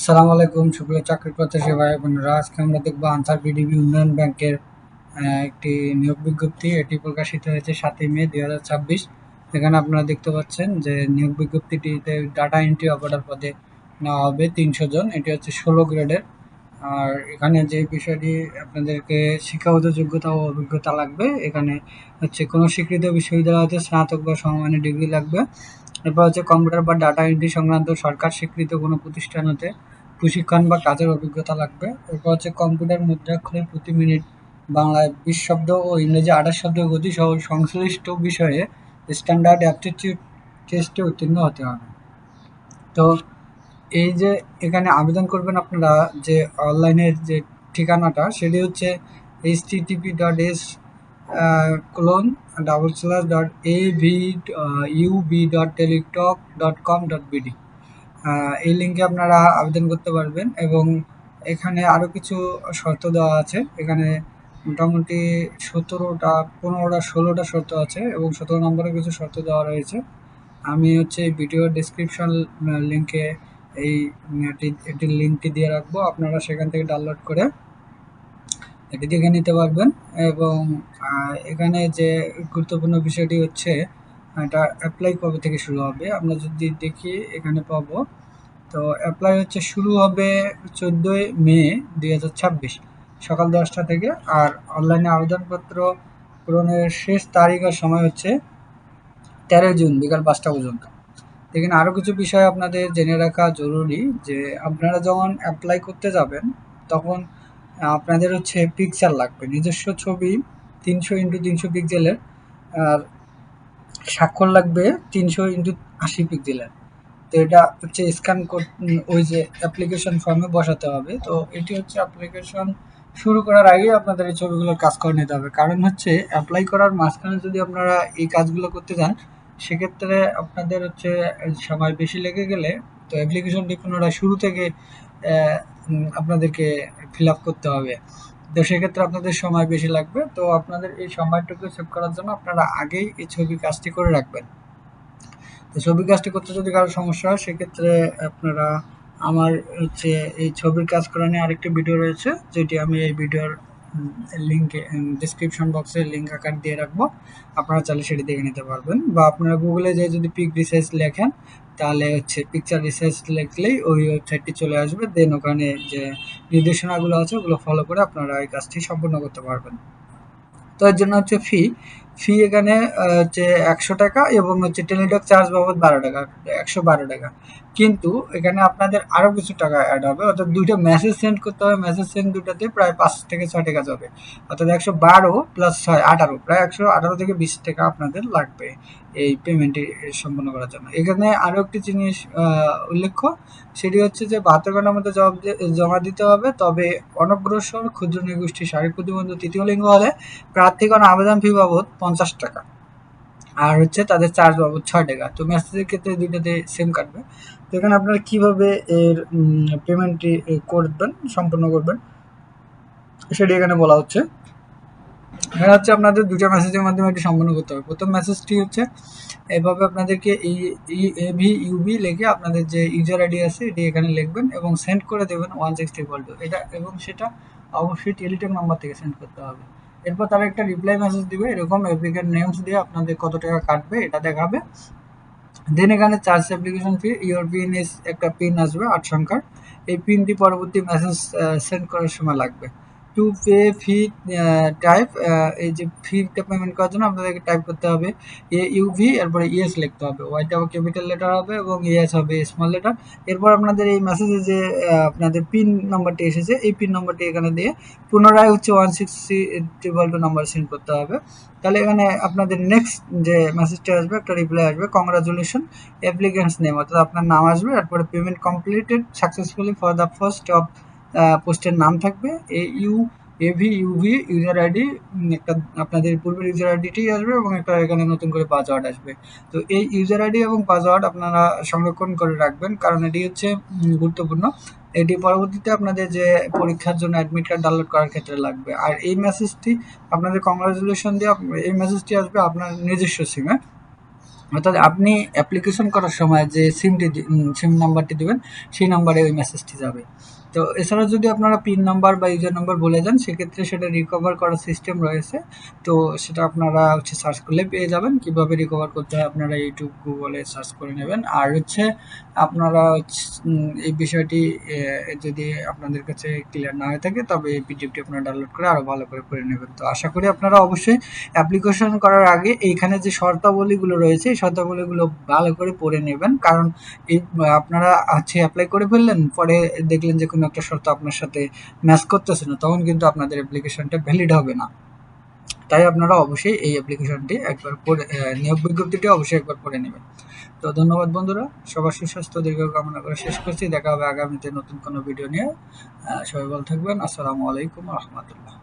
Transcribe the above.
আসসালামু আলাইকুম সুপ্রিয় চাকরি প্রত্যাশী ভাই বোনেরা, আজকে আমরা দেখবো আনসার বিডিবি উন্নয়ন ব্যাংকের একটি নিয়োগ বিজ্ঞপ্তি। এটি প্রকাশিত হয়েছে 7ই মে 2026। এখানে আপনারা দেখতে পাচ্ছেন যে নিয়োগ বিজ্ঞপ্তিটিতে ডাটা এন্ট্রি অপারেটর পদে নেওয়া হবে 300 জন। এটি হচ্ছে 16 গ্রেডের। আর এখানে যে বিষয়টি আপনাদেরকে শিক্ষাগত যোগ্যতা ও অভিজ্ঞতা লাগবে, এখানে হচ্ছে কোনো স্বীকৃত বিশ্ববিদ্যালয় হতে স্নাতক বা সমমানের ডিগ্রি লাগবে। এরপর হচ্ছে কম্পিউটার বা ডাটা এন্ট্রি সংক্রান্ত সরকার স্বীকৃত কোনো প্রতিষ্ঠান হতে প্রশিক্ষণ বা কাজের অভিজ্ঞতা লাগবে। এরপর হচ্ছে কম্পিউটার মুদ্রাক্ষরে প্রতি মিনিট বাংলায় 20 শব্দ ও ইংরেজি 28 শব্দের গতি সহ সংশ্লিষ্ট বিষয়ে স্ট্যান্ডার্ড অ্যাপটিটিউড টেস্টে উত্তীর্ণ হতে হবে। তো এই যে এখানে আবেদন করবেন আপনারা, যে অনলাইনের যে ঠিকানাটা সেটি হচ্ছে http://colon//av/ub.teletalk.com.bd। এই লিঙ্কে আপনারা আবেদন করতে পারবেন এবং এখানে আরও কিছু শর্ত দেওয়া আছে। এখানে মোটামুটি 15টা 16টা শর্ত আছে এবং 17 নম্বরের কিছু শর্ত দেওয়া রয়েছে। আমি হচ্ছে ভিডিও ডেসক্রিপশন লিঙ্কে এই এটির লিঙ্কটি দিয়ে রাখবো, আপনারা সেখান থেকে ডাউনলোড করে এটি দেখে নিতে পারবেন। এবং এখানে যে গুরুত্বপূর্ণ বিষয়টি হচ্ছে, এটা অ্যাপ্লাই কবে থেকে শুরু হবে আমরা যদি দেখি এখানে পাবো। তো অ্যাপ্লাই হচ্ছে শুরু হবে 14ই মে 2026 সকাল 10টা থেকে। আর অনলাইনে আবেদনপত্র পূরণের শেষ তারিখ আর সময় হচ্ছে 13 জুন বিকাল 5টা পর্যন্ত। এখানে আরও কিছু বিষয় আপনাদের জেনে রাখা জরুরি, যে আপনারা যখন অ্যাপ্লাই করতে যাবেন তখন আপনাদের হচ্ছে পিকচার লাগবে, নিজস্ব ছবি 300x300 পিক্সেলের। আর স্বাক্ষর লাগবে 300x80 পিক্সেলের। তো এটা হচ্ছে স্ক্যান ওই যে অ্যাপ্লিকেশন ফর্মে বসাতে হবে। তো এটি হচ্ছে অ্যাপ্লিকেশন শুরু করার আগেই আপনাদের এই ছবিগুলোর কাজ করে নিতে হবে, কারণ হচ্ছে অ্যাপ্লাই করার মাঝখানে যদি আপনারা এই কাজগুলো করতে যান সেক্ষেত্রে আপনাদের হচ্ছে সময় বেশি লেগে গেলে তো অ্যাপ্লিকেশনটি পুনরায় শুরু থেকে আপনাদেরকে ফিল আপ করতে হবে। তো সেক্ষেত্রে আপনাদের সময় বেশি লাগবে। তো আপনাদের এই সময়টুকু সেভ করার জন্য আপনারা আগেই এই ছবি কাজটি করে রাখবেন। তো ছবির কাজটি করতে যদি কারো সমস্যা হয় সেক্ষেত্রে আপনারা আমার হচ্ছে এই ছবির কাজ করা নিয়ে আরেকটি ভিডিও রয়েছে, যেটি আমি এই ভিডিওর লিঙ্কে ডিসক্রিপশন বক্সে লিঙ্ক আকার দিয়ে রাখবো। আপনারা চাইলে সেটি দেখে নিতে পারবেন, বা আপনারা গুগলে যে যদি পিক রিসার্চ লেখেন তাহলে হচ্ছে পিকচার রিসার্চ লিখলেই ওই ওয়েবসাইটটি চলে আসবে। দেন ওখানে যে নির্দেশনাগুলো আছে ওগুলো ফলো করে আপনারা এই কাজটি সম্পূর্ণ করতে পারবেন। তো এর জন্য হচ্ছে ফি এখানে হচ্ছে 100 টাকা এবং হচ্ছে টেলিটক চার্জ বাবদ 12 টাকা, 112 টাকা। কিন্তু এখানে আপনাদের আরও কিছু টাকা অ্যাড হবে, অর্থাৎ দুইটা মেসেজ সেন্ড করতে হবে। মেসেজ সেন্ড দুটাতে প্রায় 5 থেকে 6 টাকা যাবে, অর্থাৎ 112 + 6 18, প্রায় 118 থেকে 20 টাকা আপনাদের লাগবে এই পেমেন্টটি সম্পন্ন করার জন্য। এখানে আরও একটি জিনিস উল্লেখ্য, সেটি হচ্ছে যে 72 ঘন্টার মধ্যে জমা দিতে হবে। তবে অনগ্রসর ক্ষুদ্র নৃগোষ্ঠী শারীরিক প্রতিবন্ধ তৃতীয় লিঙ্গ হলে প্রার্থীগণ আবেদন ফি বাবদ 50 টাকা আর হচ্ছে তাদের চার্জ বাবদ 6 টাকা। তো মেসেজের ক্ষেত্রে দুইটাতে সেম কাটবে। তো এখানে আপনারা কিভাবে এর পেমেন্টটি করবেন, সম্পন্ন করবেন সেটি এখানে বলা হচ্ছে। এখানে হচ্ছে আপনাদের দুটো মেসেজের মাধ্যমে এটি সম্পন্ন করতে হবে। প্রথম মেসেজটি হচ্ছে এভাবে আপনাদেরকে AVUB লিখে আপনাদের যে ইউজার আইডি আছে এটি এখানে লিখবেন এবং সেন্ড করে দেবেন 160 এটা, এবং সেটা অবশ্যই টেলিটক নাম্বার থেকে সেন্ড করতে হবে। এরপর তারা একটা রিপ্লাই মেসেজ দিবে, এরকম অ্যাপ্লিকেন্ট নেমস দিয়ে আপনাদের কত টাকা কাটবে এটা দেখাবে। দেন এখানে charge application fee, your pin is একটা পিন আসবে 8 সংখ্যার। এই পিনটি পরবর্তী মেসেজ সেন্ড করার সময় লাগবে। টু পে ফি টাইপ, এই যে ফিটা পেমেন্ট করার জন্য আপনাদেরকে টাইপ করতে হবে AUV, এরপরে ইয়েস লিখতে হবে। ওয়াইটা ক্যাপিটাল লেটার হবে এবং ইয়েস হবে স্মল লেটার। এরপর আপনাদের এই মেসেজে যে আপনাদের পিন নাম্বারটি এসেছে এই পিন নাম্বারটি এখানে দিয়ে পুনরায় হচ্ছে 160 নাম্বার সেন্ড করতে হবে। তাহলে এখানে আপনাদের নেক্সট যে মেসেজটা আসবে একটা রিপ্লাই আসবে, কংগ্রাচুলেশন অ্যাপ্লিকেন্টস নেম, অর্থাৎ আপনার নাম আসবে। তারপরে payment completed successfully for the first of পোস্টের নাম থাকবে AVUV ইউজার আইডি, একটা আপনাদের পূর্বের ইউজার আইডিটি আসবে এবং একটা এখানে নতুন করে পাসওয়ার্ড আসবে। তো এই ইউজার আইডি এবং পাসওয়ার্ড আপনারা সংরক্ষণ করে রাখবেন, কারণ এটি হচ্ছে গুরুত্বপূর্ণ। এটি পরবর্তীতে আপনাদের যে পরীক্ষার জন্য অ্যাডমিট কার্ড ডাউনলোড করার ক্ষেত্রে লাগবে। আর এই মেসেজটি আপনাদের কংগ্রাচুলেশন দিয়ে এই মেসেজটি আসবে আপনার নিজস্ব সিমে। অর্থাৎ আপনি অ্যাপ্লিকেশন করার সময় যে সিম নাম্বারটি দিবেন সেই নাম্বারে ওই মেসেজটি যাবে। তো এছাড়া যদি আপনারা পিন নাম্বার বা ইউজার নাম্বার বলে দেন সেক্ষেত্রে সেটা রিকভার করার সিস্টেম রয়েছে। তো সেটা আপনারা সার্চ করলে পেয়ে যাবেন। কিভাবে রিকভার করতে হয় আপনারা ইউটিউব, গুগলে সার্চ করে নেবেন। আর আপনারা এই বিষয়টি যদি আপনাদের কাছে ক্লিয়ার না হয়ে থাকে তবে এই পিডিএফটি আপনারা ডাউনলোড করে আরও ভালো করে পড়ে নেবেন। তো আশা করি আপনারা অবশ্যই অ্যাপ্লিকেশন করার আগে এইখানে যে শর্তাবলীগুলো রয়েছে এই শর্তাবলীগুলো ভালো করে পড়ে নেবেন। কারণ এই আপনারা অ্যাপ্লাই করে ফেললেন, পরে দেখলেন যে কোনো একটা শর্ত আপনার সাথে ম্যাচ করতেছে না, তখন কিন্তু আপনাদের অ্যাপ্লিকেশনটা ভ্যালিড হবে না। তাই আপনারা অবশ্যই এই অ্যাপ্লিকেশনটি একবার পড়ে নিয়োগ বিজ্ঞপ্তিটি অবশ্যই একবার পড়ে নেবেন। তো ধন্যবাদ বন্ধুরা, সবার সুস্বাস্থ্য দীর্ঘ কামনা করে শেষ করছি। দেখা হবে আগামীতে নতুন কোনো ভিডিও নিয়ে। সবাই ভালো থাকবেন। আসসালামু আলাইকুম রহমতুল্লাহ।